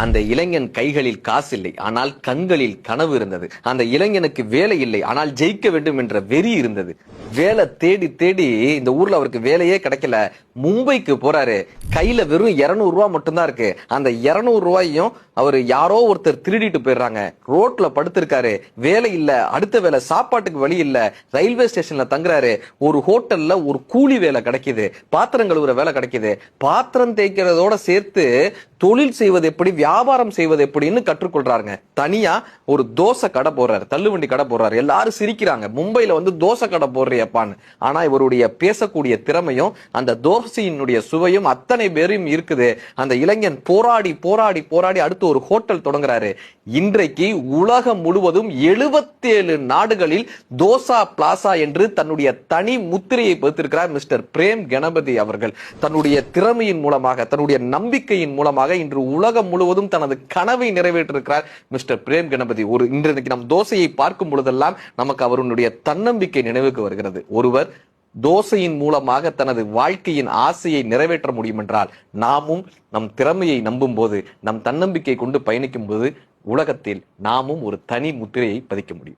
அந்த இளைஞன் கைகளில் காசு இல்லை, ஆனால் கண்களில் கனவு இருந்தது. அந்த இளைஞனுக்கு வேலை இல்லை, ஆனால் ஜெயிக்க வேண்டும் என்ற வெறி இருந்தது. வேலை தேடி தேடி இந்த ஊர்ல அவருக்கு வேலையே கிடைக்கல. மும்பைக்கு போறாரு. கையில வெறும் 200 ரூபாய் மட்டும்தான் இருக்கு. அந்த 200 ரூபாயும் அவரு யாரோ ஒருத்தர் திருடிட்டு போயிடுறாங்க. ரோட்ல படுத்திருக்காரு. வேலை இல்ல, அடுத்த வேலை சாப்பாட்டுக்கு வழி இல்ல. ரயில்வே ஸ்டேஷன்ல தங்குறாரு. ஒரு ஹோட்டல்ல ஒரு கூலி வேலை கிடைக்குது, பாத்திரம் கழுவுற வேலை கிடைக்குது. பாத்திரம் தேய்க்கிறதோட சேர்த்து தொழில் செய்வது எப்படி, வியாபாரம் செய்வது எப்படின்னு கற்றுக்கொள்றாருங்க. தனியா ஒரு தோசை கடை போடுறாரு, தள்ளுவண்டி கடை போடுறாரு. எல்லாரும் சிரிக்கிறாங்க, மும்பைல வந்து தோசை கடை போடுறியப்பான்னு. ஆனா இவருடைய பேசக்கூடிய திறமையும் அந்த தோசையினுடைய சுவையும் அத்தனை பேரும் இருக்குது. அந்த இளைஞன் போராடி போராடி போராடி அடுத்து ஒரு ஹோட்டல் தொடங்குறாரு. இன்றைக்கு உலகம் முழுவதும் 77 நாடுகளில் தோசா பிளாசா என்று தன்னுடைய தனி முத்திரையை பதித்திருக்கிறார் மிஸ்டர் பிரேம் கணபதி அவர்கள். தன்னுடைய திறமையின் மூலமாக, தன்னுடைய நம்பிக்கையின் மூலமாக இன்று உலகம் முழுவதும் தனது கனவை நிறைவேற்றிருக்கிறார் மிஸ்டர் பிரேம் கணபதி. இன்றைக்கு நம் தோசையை பார்க்கும் பொழுதெல்லாம் நமக்கு அவருடைய தன்னம்பிக்கை நினைவுக்கு வருகிறது. ஒருவர் தோசையின் மூலமாக தனது வாழ்க்கையின் ஆசையை நிறைவேற்ற முடியும் என்றால், நாமும் நம் திறமையை நம்பும் போது, நம் தன்னம்பிக்கை கொண்டு பயணிக்கும் போது உலகத்தில் நாமும் ஒரு தனி முத்திரையை பதிக்க முடியும்.